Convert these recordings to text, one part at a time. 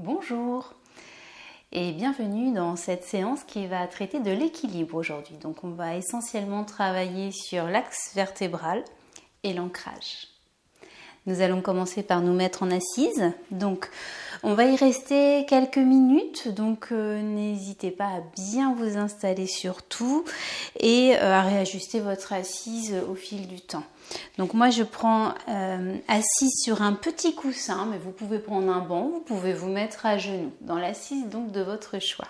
Bonjour et bienvenue dans cette séance qui va traiter de l'équilibre aujourd'hui. Donc on va essentiellement travailler sur l'axe vertébral et l'ancrage. Nous allons commencer par nous mettre en assise. Donc on va y rester quelques minutes, donc n'hésitez pas à bien vous installer surtout et à réajuster votre assise au fil du temps. Donc moi je prends assise sur un petit coussin, mais vous pouvez prendre un banc, vous pouvez vous mettre à genoux dans l'assise donc de votre choix.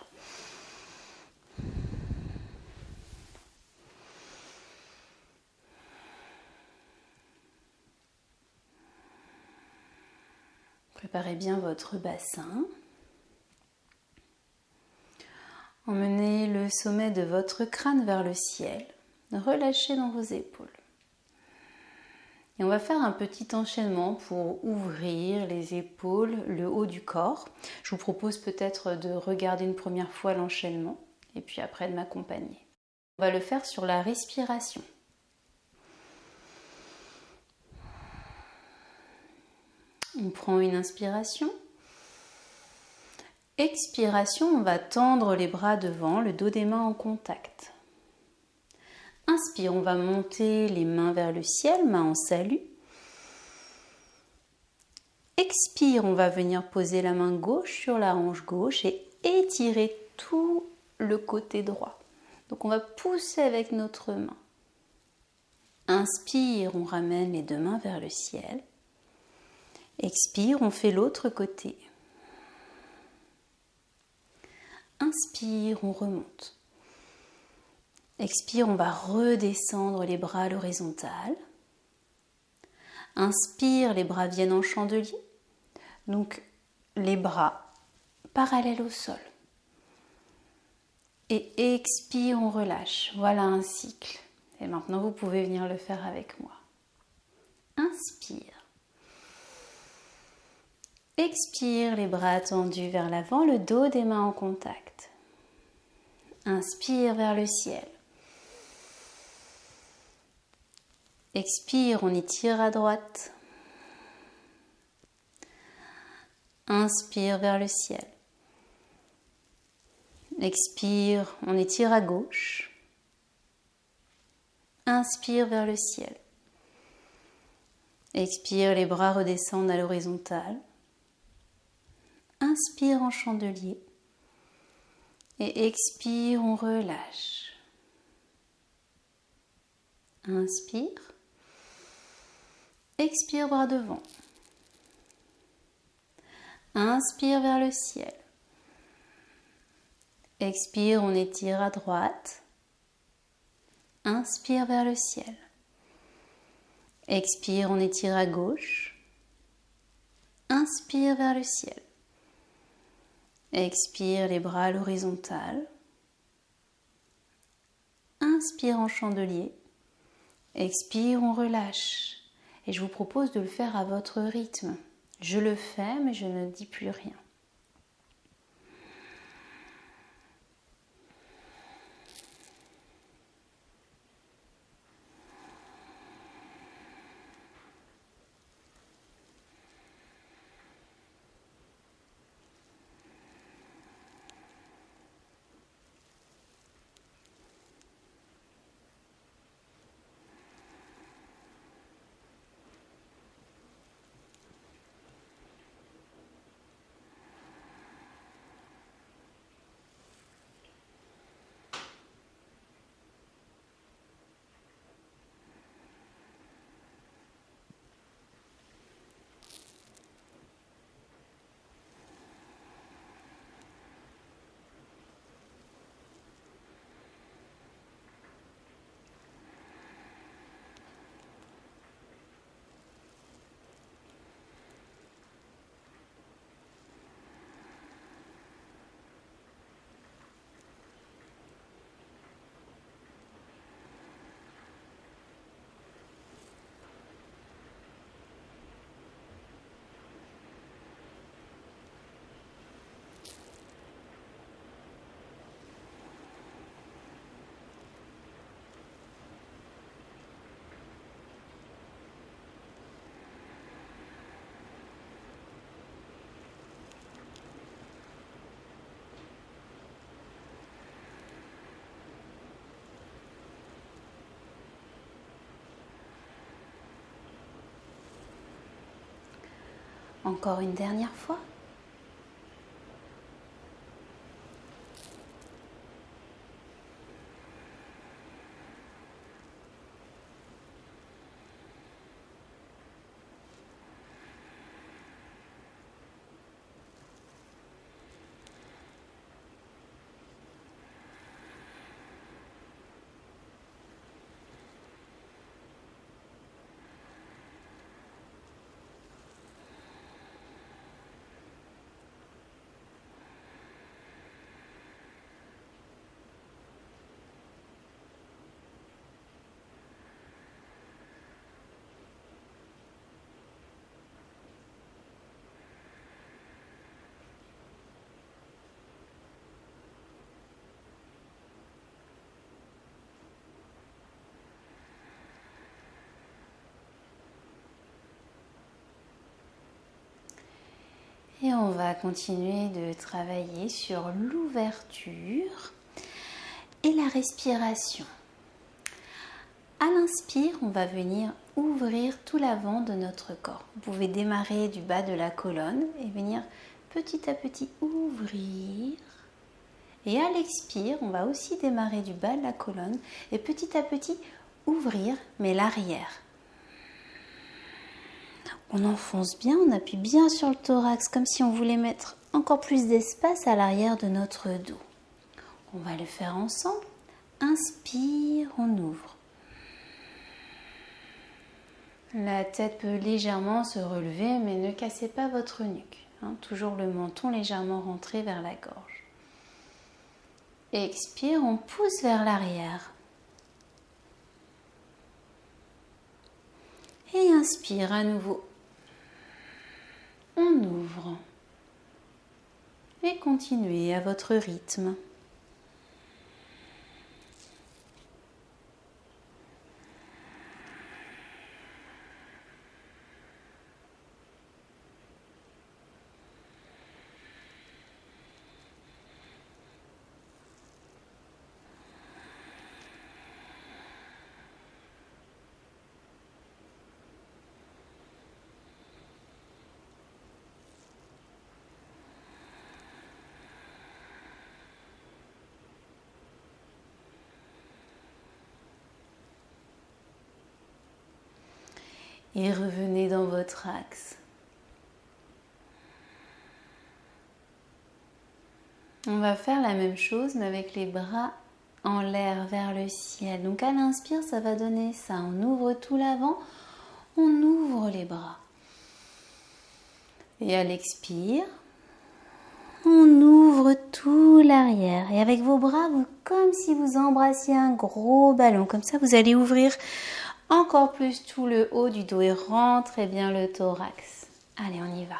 Préparez bien votre bassin. Emmenez le sommet de votre crâne vers le ciel. Relâchez dans vos épaules. Et on va faire un petit enchaînement pour ouvrir les épaules, le haut du corps. Je vous propose peut-être de regarder une première fois l'enchaînement et puis après de m'accompagner. On va le faire sur la respiration. On prend une inspiration. Expiration, on va tendre les bras devant, le dos des mains en contact. Inspire, on va monter les mains vers le ciel, mains en salut. Expire, on va venir poser la main gauche sur la hanche gauche et étirer tout le côté droit. Donc on va pousser avec notre main. Inspire, on ramène les deux mains vers le ciel. Expire, on fait l'autre côté. Inspire, on remonte. Expire, on va redescendre les bras à l'horizontale. Inspire, les bras viennent en chandelier. Donc les bras parallèles au sol. Et expire, on relâche. Voilà un cycle. Et maintenant, vous pouvez venir le faire avec moi. Inspire. Expire, les bras tendus vers l'avant, le dos des mains en contact. Inspire vers le ciel. Expire, on étire à droite. Inspire vers le ciel. Expire, on étire à gauche. Inspire vers le ciel. Expire, les bras redescendent à l'horizontale. Inspire en chandelier. Et expire, on relâche. Inspire. Expire, bras devant. Inspire vers le ciel. Expire, on étire à droite. Inspire vers le ciel. Expire, on étire à gauche. Inspire vers le ciel. Expire, les bras à l'horizontale. Inspire en chandelier. Expire, on relâche. Et je vous propose de le faire à votre rythme. Je le fais, mais je ne dis plus rien. Encore une dernière fois. Et on va continuer de travailler sur l'ouverture et la respiration. À l'inspire, on va venir ouvrir tout l'avant de notre corps. Vous pouvez démarrer du bas de la colonne et venir petit à petit ouvrir. Et à l'expire, on va aussi démarrer du bas de la colonne et petit à petit ouvrir, mais l'arrière. On enfonce bien, on appuie bien sur le thorax, comme si on voulait mettre encore plus d'espace à l'arrière de notre dos. On va le faire ensemble. Inspire, on ouvre. La tête peut légèrement se relever, mais ne cassez pas votre nuque. Toujours le menton légèrement rentré vers la gorge. Expire, on pousse vers l'arrière. Et inspire à nouveau. On ouvre. Et continuez à votre rythme. Et revenez dans votre axe. On va faire la même chose mais avec les bras en l'air vers le ciel. Donc à l'inspire, ça va donner ça. On ouvre tout l'avant, on ouvre les bras. Et à l'expire, on ouvre tout l'arrière. Et avec vos bras, comme si vous embrassiez un gros ballon. Comme ça, vous allez ouvrir encore plus tout le haut du dos et rentrez bien le thorax. Allez, on y va.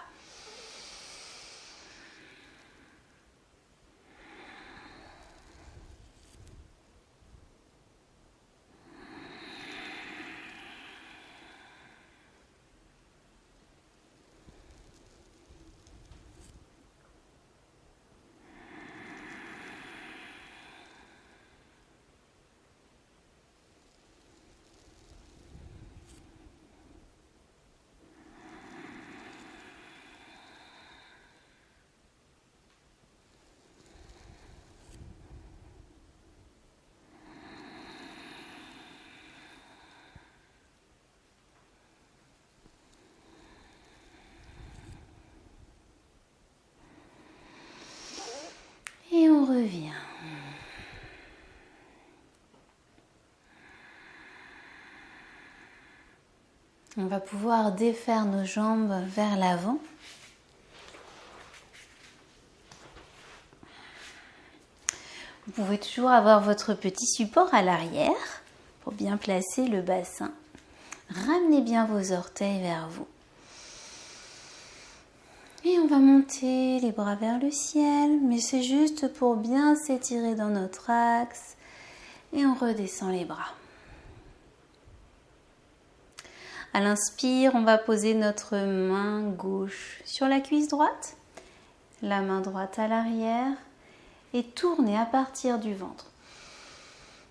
Et on revient. On va pouvoir défaire nos jambes vers l'avant. Vous pouvez toujours avoir votre petit support à l'arrière pour bien placer le bassin. Ramenez bien vos orteils vers vous. Et on va monter les bras vers le ciel, mais c'est juste pour bien s'étirer dans notre axe. Et on redescend les bras. À l'inspire, on va poser notre main gauche sur la cuisse droite, la main droite à l'arrière et tourner à partir du ventre.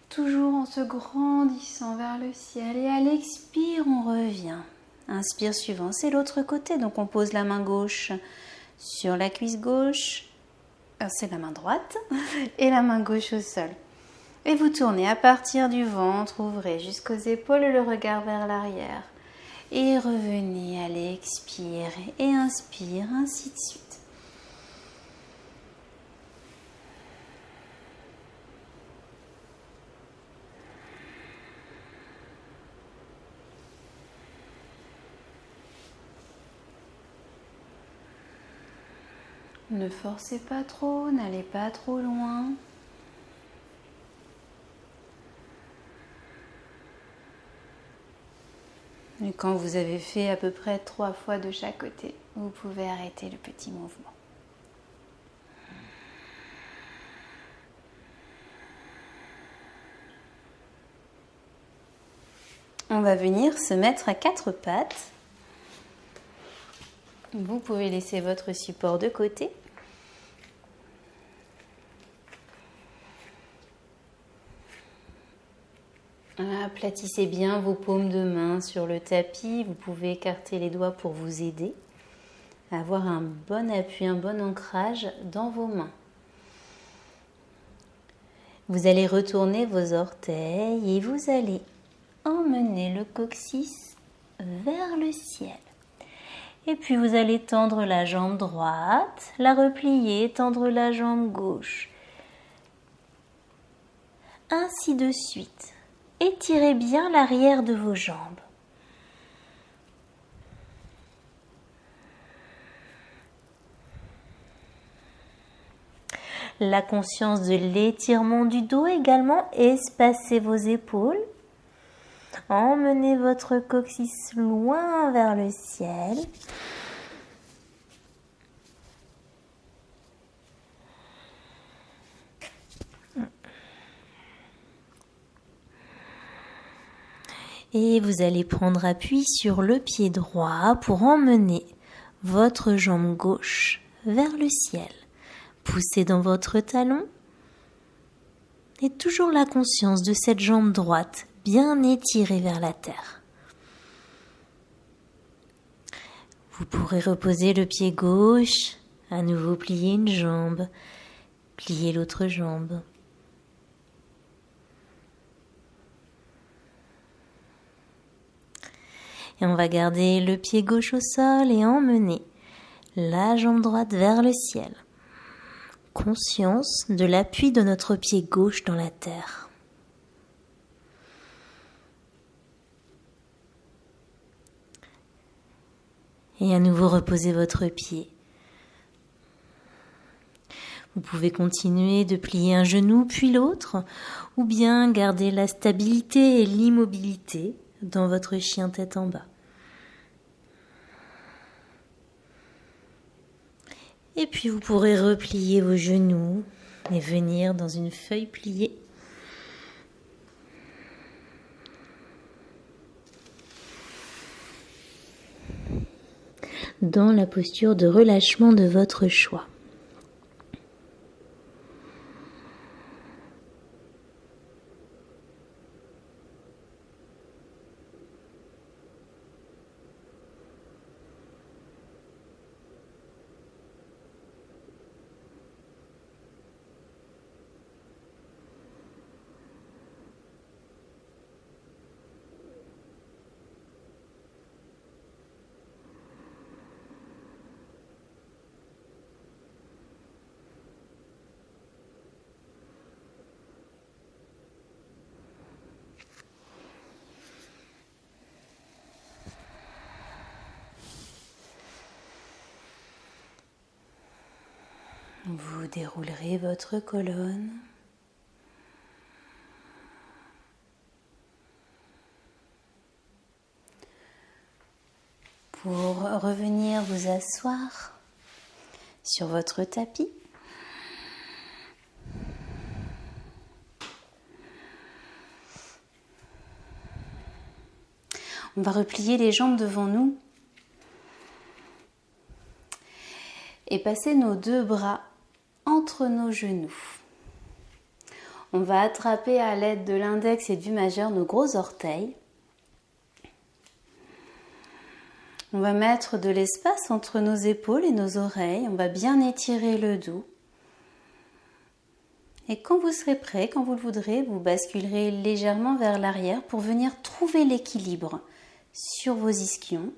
Toujours en se grandissant vers le ciel et à l'expire, on revient. Inspire suivant, c'est l'autre côté. Donc on pose la main gauche sur la cuisse gauche, c'est la main droite, et la main gauche au sol. Et vous tournez à partir du ventre, ouvrez jusqu'aux épaules, le regard vers l'arrière. Et revenez, allez, expire et inspire, ainsi de suite. Ne forcez pas trop, n'allez pas trop loin. Et quand vous avez fait à peu près 3 fois de chaque côté, vous pouvez arrêter le petit mouvement. On va venir se mettre à 4 pattes. Vous pouvez laisser votre support de côté. Aplatissez bien vos paumes de main sur le tapis. Vous pouvez écarter les doigts pour vous aider à avoir un bon appui, un bon ancrage dans vos mains. Vous allez retourner vos orteils et vous allez emmener le coccyx vers le ciel. Et puis vous allez tendre la jambe droite, la replier, tendre la jambe gauche. Ainsi de suite. Étirez bien l'arrière de vos jambes. La conscience de l'étirement du dos également, espacez vos épaules. Emmenez votre coccyx loin vers le ciel. Et vous allez prendre appui sur le pied droit pour emmener votre jambe gauche vers le ciel. Poussez dans votre talon et toujours la conscience de cette jambe droite bien étirée vers la terre. Vous pourrez reposer le pied gauche, à nouveau plier une jambe, plier l'autre jambe. Et on va garder le pied gauche au sol et emmener la jambe droite vers le ciel. Conscience de l'appui de notre pied gauche dans la terre. Et à nouveau reposez votre pied. Vous pouvez continuer de plier un genou puis l'autre, ou bien garder la stabilité et l'immobilité dans votre chien tête en bas. Et puis vous pourrez replier vos genoux et venir dans une feuille pliée. Dans la posture de relâchement de votre choix. Vous déroulerez votre colonne. Pour revenir vous asseoir sur votre tapis. On va replier les jambes devant nous et passer nos 2 bras entre nos genoux. On va attraper à l'aide de l'index et du majeur nos gros orteils. On va mettre de l'espace entre nos épaules et nos oreilles. On va bien étirer le dos. Et quand vous serez prêt, quand vous le voudrez, vous basculerez légèrement vers l'arrière pour venir trouver l'équilibre sur vos ischions.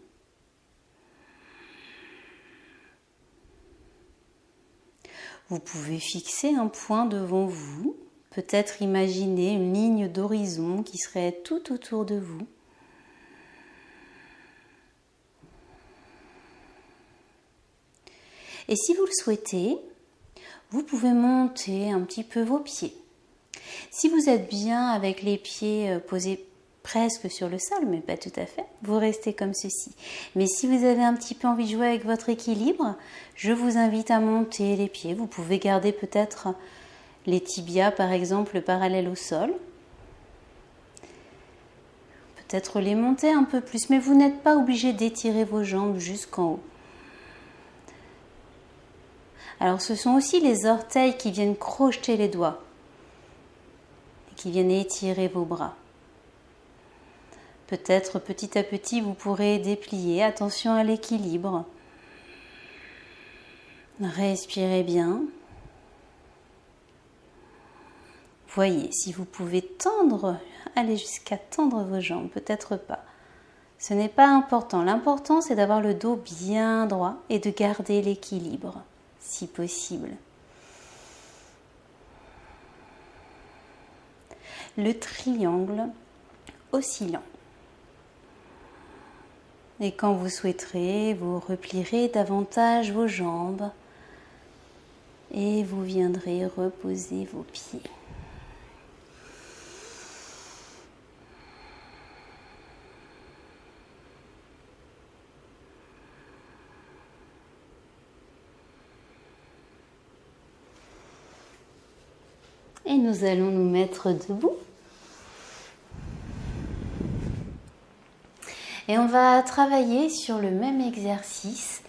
Vous pouvez fixer un point devant vous, peut-être imaginer une ligne d'horizon qui serait tout autour de vous. Et si vous le souhaitez, vous pouvez monter un petit peu vos pieds. Si vous êtes bien avec les pieds posés presque sur le sol, mais pas tout à fait, vous restez comme ceci. Mais si vous avez un petit peu envie de jouer avec votre équilibre, je vous invite à monter les pieds. Vous pouvez garder peut-être les tibias, par exemple, parallèles au sol. Peut-être les monter un peu plus, mais vous n'êtes pas obligé d'étirer vos jambes jusqu'en haut. Alors ce sont aussi les orteils qui viennent crocheter les doigts et qui viennent étirer vos bras. Peut-être petit à petit vous pourrez déplier. Attention à l'équilibre. Respirez bien. Voyez si vous pouvez tendre, aller jusqu'à tendre vos jambes, peut-être pas. Ce n'est pas important. L'important c'est d'avoir le dos bien droit et de garder l'équilibre. Si possible. Le triangle oscillant. Et quand vous souhaiterez, vous replierez davantage vos jambes et vous viendrez reposer vos pieds. Et nous allons nous mettre debout. Et on va travailler sur le même exercice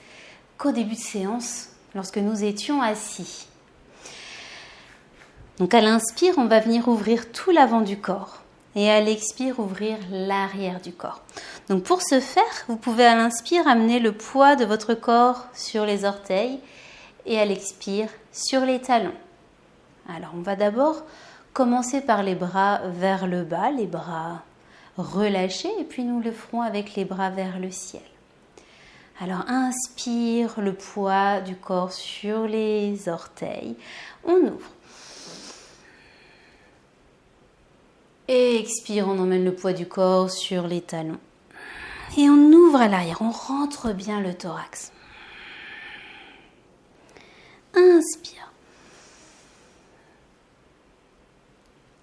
qu'au début de séance, lorsque nous étions assis. Donc à l'inspire, on va venir ouvrir tout l'avant du corps. Et à l'expire, ouvrir l'arrière du corps. Donc pour ce faire, vous pouvez à l'inspire amener le poids de votre corps sur les orteils et à l'expire sur les talons. Alors, on va d'abord commencer par les bras vers le bas, les bras relâchés, et puis nous le ferons avec les bras vers le ciel. Alors, inspire le poids du corps sur les orteils. On ouvre. Et expire, on emmène le poids du corps sur les talons. Et on ouvre à l'arrière, on rentre bien le thorax. Inspire.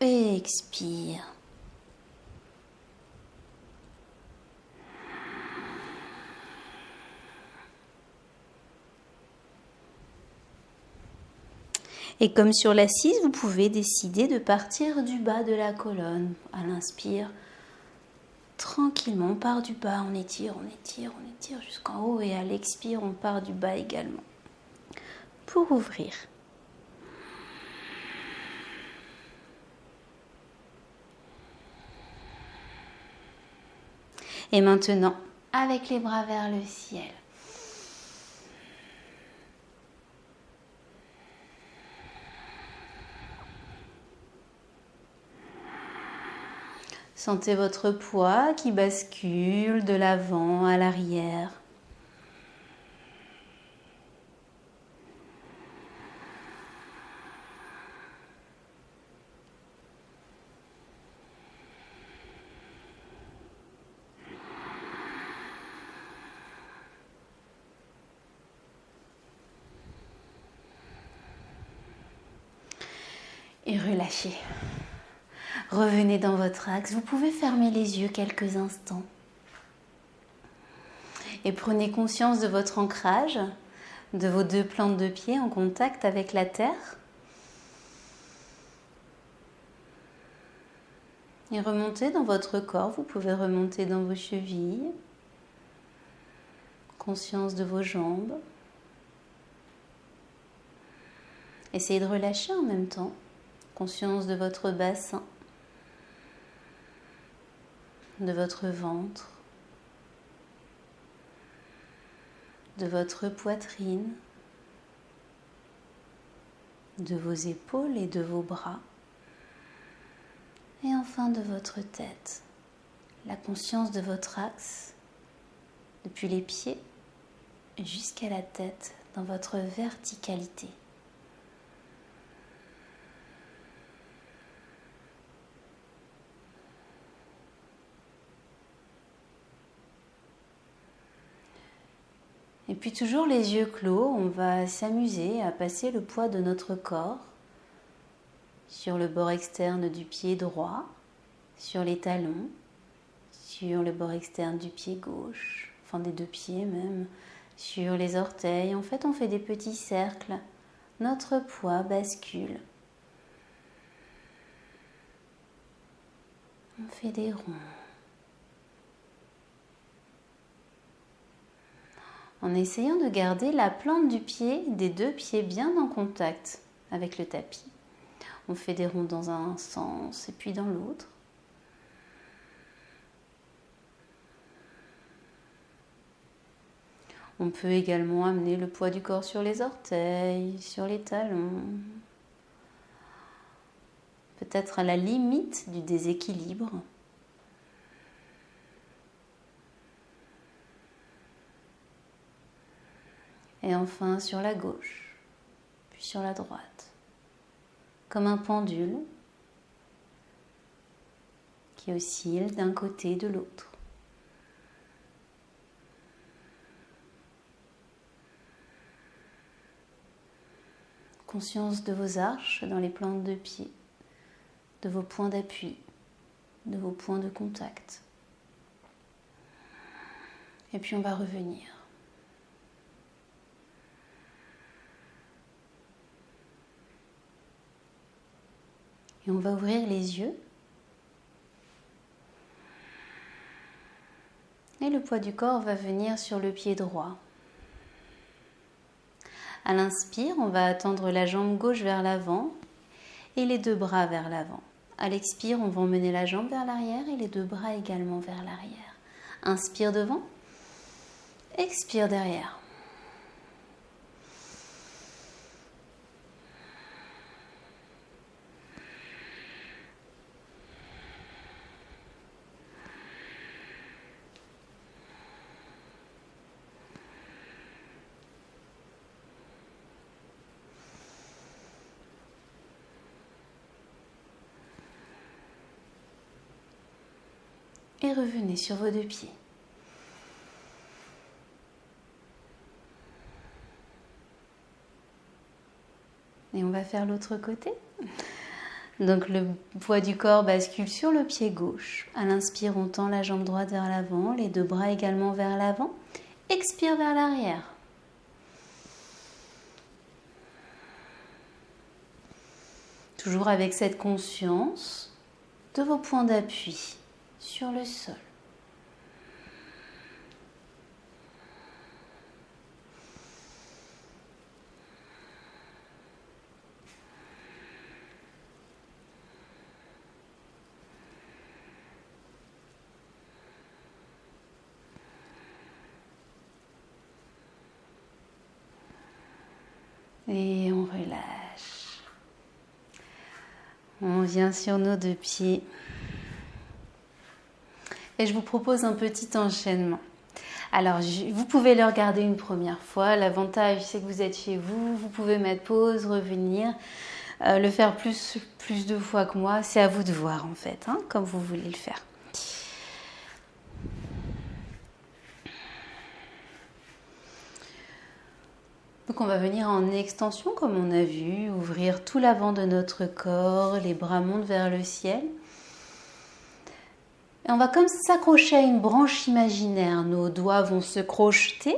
Expire. Et comme sur l'assise, vous pouvez décider de partir du bas de la colonne. À l'inspire, tranquillement, on part du bas, on étire jusqu'en haut. Et à l'expire, on part du bas également. Pour ouvrir. Et maintenant, avec les bras vers le ciel. Sentez votre poids qui bascule de l'avant à l'arrière. Et relâchez. Revenez dans votre axe. Vous pouvez fermer les yeux quelques instants. Et prenez conscience de votre ancrage, de vos deux plantes de pied en contact avec la terre. Et remontez dans votre corps. Vous pouvez remonter dans vos chevilles. Conscience de vos jambes. Essayez de relâcher en même temps. Conscience de votre bassin, de votre ventre. de votre poitrine, de vos épaules et de vos bras, et enfin de votre tête. La conscience de votre axe, depuis les pieds jusqu'à la tête, dans votre verticalité. Et puis toujours les yeux clos, on va s'amuser à passer le poids de notre corps sur le bord externe du pied droit, sur les talons, sur le bord externe du pied gauche, enfin des deux pieds même, sur les orteils. En fait, on fait des petits cercles. Notre poids bascule. On fait des ronds. En essayant de garder la plante du pied, des deux pieds bien en contact avec le tapis. On fait des ronds dans un sens et puis dans l'autre. On peut également amener le poids du corps sur les orteils, sur les talons. Peut-être à la limite du déséquilibre. Et enfin sur la gauche, puis sur la droite. Comme un pendule qui oscille d'un côté et de l'autre. Conscience de vos arches dans les plantes de pied, de vos points d'appui, de vos points de contact. Et puis on va revenir. Et on va ouvrir les yeux. Et le poids du corps va venir sur le pied droit. À l'inspire, on va tendre la jambe gauche vers l'avant et les deux bras vers l'avant. À l'expire, on va emmener la jambe vers l'arrière et les deux bras également vers l'arrière. Inspire devant, expire derrière. Et revenez sur vos deux pieds. Et on va faire l'autre côté. Donc le poids du corps bascule sur le pied gauche. À l'inspire, on tend la jambe droite vers l'avant, les deux bras également vers l'avant. Expire vers l'arrière. Toujours avec cette conscience de vos points d'appui sur le sol. Et on relâche. On vient sur nos deux pieds. Et je vous propose un petit enchaînement. Alors, vous pouvez le regarder une première fois. L'avantage, c'est que vous êtes chez vous. Vous pouvez mettre pause, revenir. Le faire plus de fois que moi. C'est à vous de voir, en fait, hein, comme vous voulez le faire. Donc, on va venir en extension, comme on a vu. Ouvrir tout l'avant de notre corps. Les bras montent vers le ciel. Et on va comme s'accrocher à une branche imaginaire. Nos doigts vont se crocheter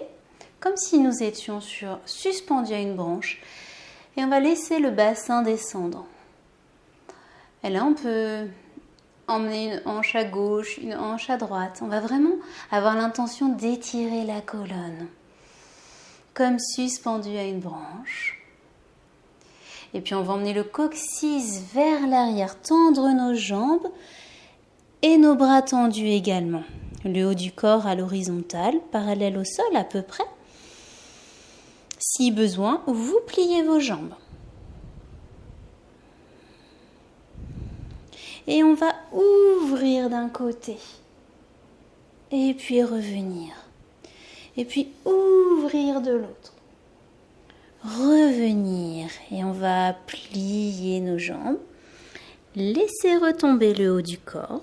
comme si nous étions suspendus à une branche. Et on va laisser le bassin descendre. Et là, on peut emmener une hanche à gauche, une hanche à droite. On va vraiment avoir l'intention d'étirer la colonne. Comme suspendu à une branche. Et puis on va emmener le coccyx vers l'arrière, tendre nos jambes. Et nos bras tendus également. Le haut du corps à l'horizontale, parallèle au sol à peu près. Si besoin, vous pliez vos jambes. Et on va ouvrir d'un côté. Et puis revenir. Et puis ouvrir de l'autre. Revenir. Et on va plier nos jambes. Laisser retomber le haut du corps.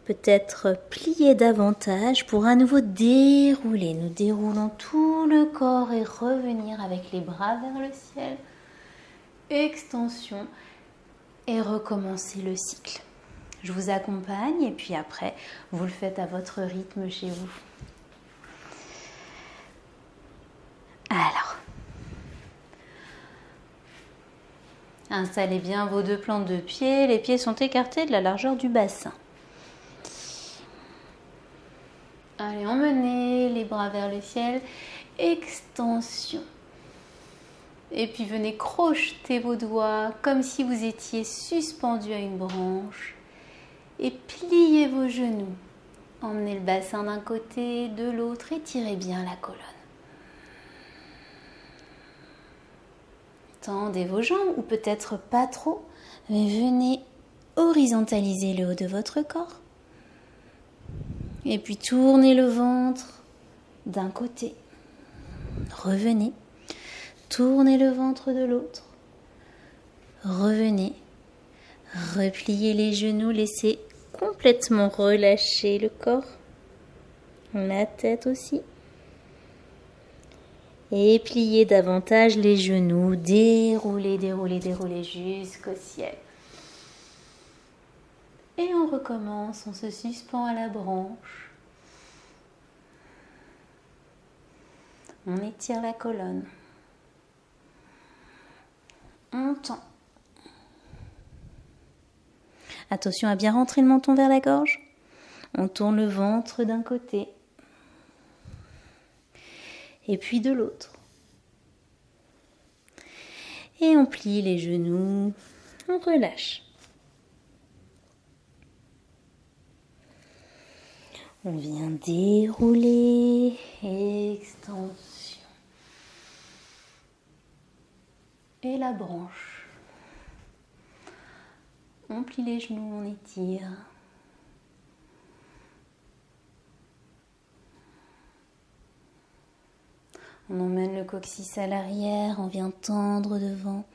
Peut-être plier davantage pour à nouveau dérouler. Nous déroulons tout le corps et revenir avec les bras vers le ciel. Extension et recommencer le cycle. Je vous accompagne et puis après, vous le faites à votre rythme chez vous. Alors, installez bien vos 2 plantes de pied. Les pieds sont écartés de la largeur du bassin. Allez, emmenez les bras vers le ciel. Extension. Et puis venez crocheter vos doigts comme si vous étiez suspendu à une branche. Et pliez vos genoux. Emmenez le bassin d'un côté, de l'autre. Étirez bien la colonne. Tendez vos jambes, ou peut-être pas trop, mais venez horizontaliser le haut de votre corps. Et puis tournez le ventre d'un côté. Revenez. Tournez le ventre de l'autre. Revenez. Repliez les genoux. Laissez complètement relâcher le corps. La tête aussi. Et pliez davantage les genoux. Déroulez, déroulez, déroulez jusqu'au ciel. Et on recommence, on se suspend à la branche. On étire la colonne. On tend. Attention à bien rentrer le menton vers la gorge. On tourne le ventre d'un côté. Et puis de l'autre. Et on plie les genoux. On relâche. On vient dérouler, extension. Et la branche. On plie les genoux, on étire. On emmène le coccyx à l'arrière, on vient tendre devant.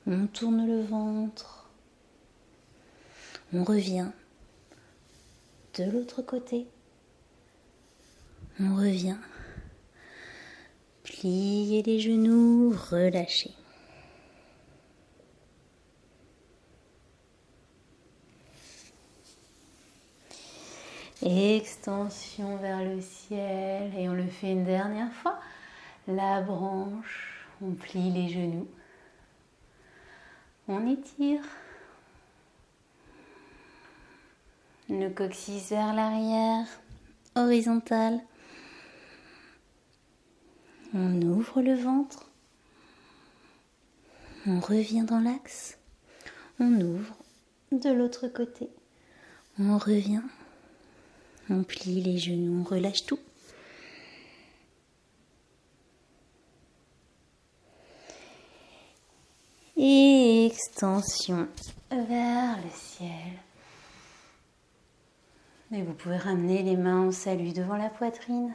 On tourne le ventre. On revient de l'autre côté. On revient. Pliez les genoux, relâchez. Extension vers le ciel et on le fait une dernière fois. La branche, on plie les genoux. On étire. Le coccyx vers l'arrière, horizontal. On ouvre le ventre. On revient dans l'axe. On ouvre de l'autre côté. On revient. On plie les genoux, on relâche tout. Et extension vers le ciel. Et vous pouvez ramener les mains en salut devant la poitrine.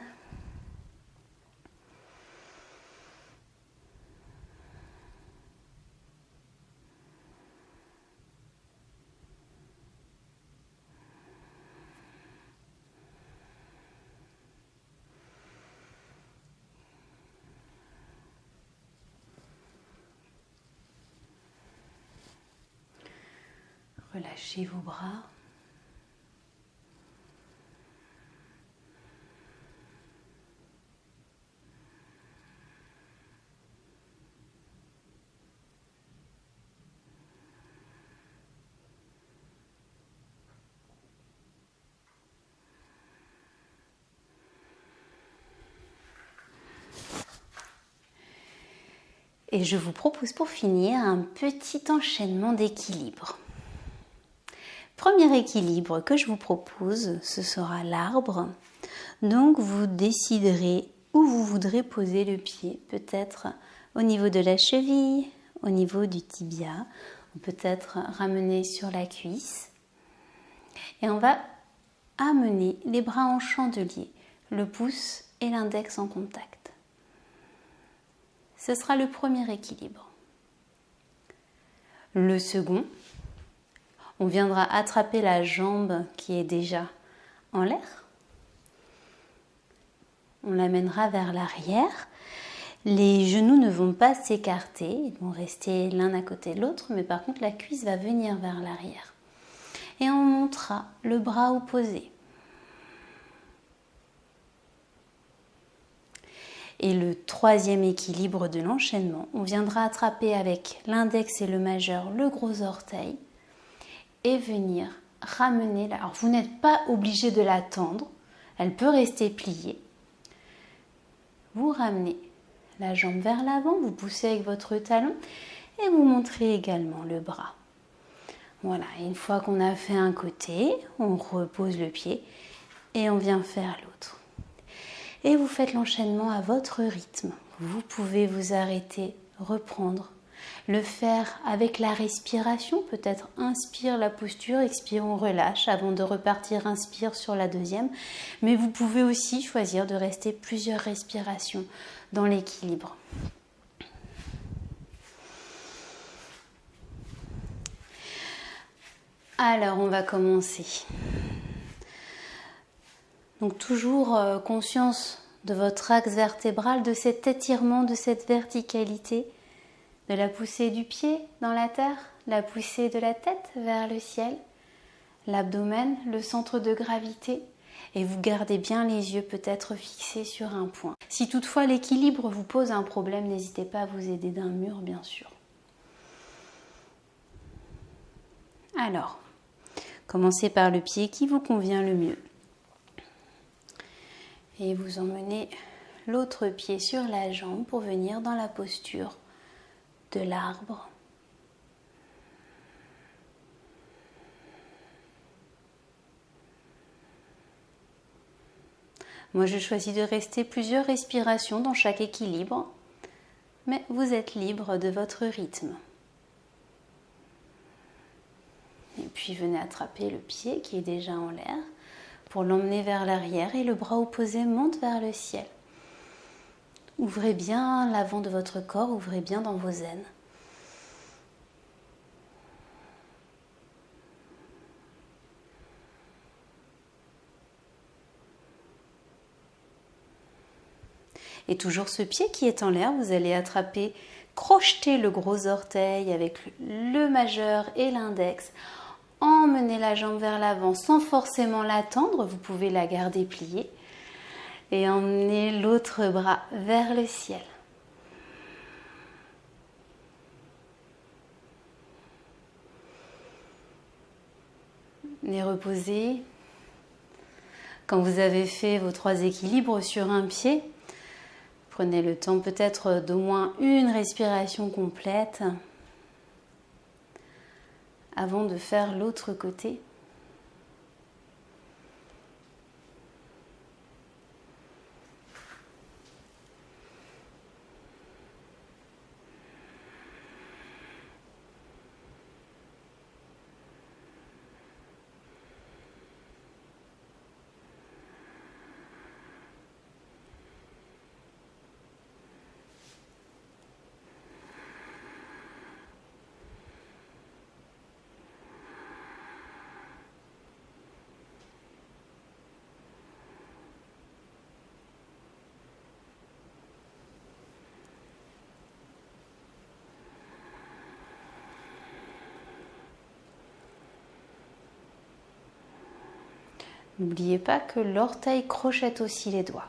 Relâchez vos bras. Et je vous propose pour finir un petit enchaînement d'équilibre. Premier équilibre que je vous propose, ce sera l'arbre. Donc vous déciderez où vous voudrez poser le pied, peut-être au niveau de la cheville, au niveau du tibia, ou peut-être ramener sur la cuisse. Et on va amener les bras en chandelier, le pouce et l'index en contact. Ce sera le premier équilibre. Le second, on viendra attraper la jambe qui est déjà en l'air. On l'amènera vers l'arrière. Les genoux ne vont pas s'écarter, ils vont rester l'un à côté de l'autre, mais par contre la cuisse va venir vers l'arrière. Et on montera le bras opposé. Et le troisième équilibre de l'enchaînement, on viendra attraper avec l'index et le majeur le gros orteil et venir ramener la... Alors vous n'êtes pas obligé de la tendre, elle peut rester pliée. Vous ramenez la jambe vers l'avant, vous poussez avec votre talon et vous montrez également le bras. Voilà, une fois qu'on a fait un côté, on repose le pied et on vient faire l'autre. Et vous faites l'enchaînement à votre rythme. Vous pouvez vous arrêter, reprendre, le faire avec la respiration. Peut-être inspire la posture, expire, on relâche. Avant de repartir, inspire sur la deuxième. Mais vous pouvez aussi choisir de rester plusieurs respirations dans l'équilibre. Alors, on va commencer. Donc toujours conscience de votre axe vertébral, de cet étirement, de cette verticalité, de la poussée du pied dans la terre, la poussée de la tête vers le ciel, l'abdomen, le centre de gravité, et vous gardez bien les yeux peut-être fixés sur un point. Si toutefois l'équilibre vous pose un problème, n'hésitez pas à vous aider d'un mur, bien sûr. Alors, commencez par le pied qui vous convient le mieux. Et vous emmenez l'autre pied sur la jambe pour venir dans la posture de l'arbre. Moi, je choisis de rester plusieurs respirations dans chaque équilibre, mais vous êtes libre de votre rythme. Et puis, venez attraper le pied qui est déjà en l'air pour l'emmener vers l'arrière et le bras opposé monte vers le ciel. Ouvrez bien l'avant de votre corps, ouvrez bien dans vos aines. Et toujours ce pied qui est en l'air, vous allez attraper, crocheter le gros orteil avec le majeur et l'index. Emmenez la jambe vers l'avant sans forcément la tendre, vous pouvez la garder pliée. Et emmenez l'autre bras vers le ciel. Et reposez. Quand vous avez fait vos 3 équilibres sur un pied, prenez le temps peut-être d'au moins une respiration complète avant de faire l'autre côté. N'oubliez pas que l'orteil crochette aussi les doigts.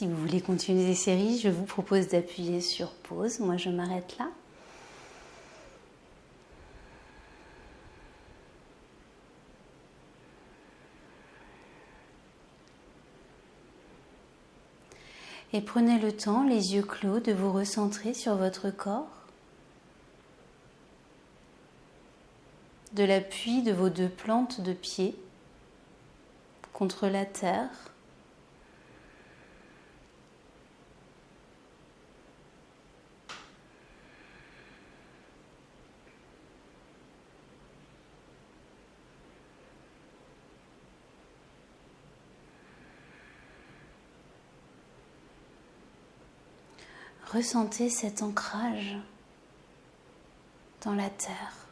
Si vous voulez continuer ces séries, je vous propose d'appuyer sur pause. Moi, je m'arrête là. Et prenez le temps, les yeux clos, de vous recentrer sur votre corps, de l'appui de vos deux plantes de pied contre la terre. Ressentez cet ancrage dans la terre,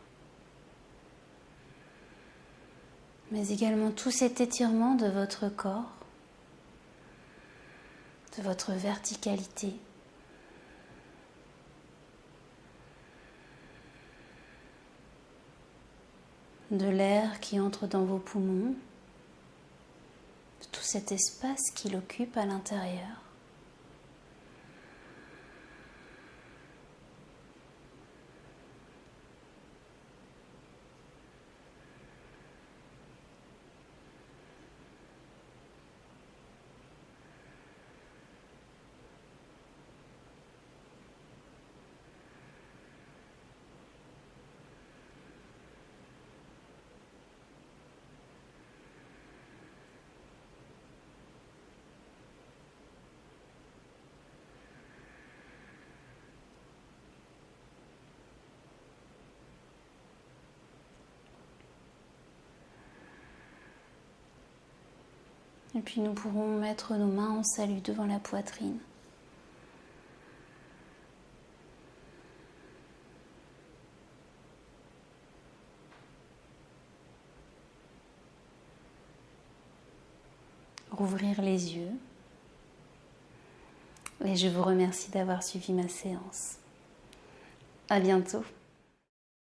mais également tout cet étirement de votre corps, de votre verticalité. De l'air qui entre dans vos poumons, de tout cet espace qui l'occupe à l'intérieur. Et puis nous pourrons mettre nos mains en salut devant la poitrine. Rouvrir les yeux. Et je vous remercie d'avoir suivi ma séance. À bientôt.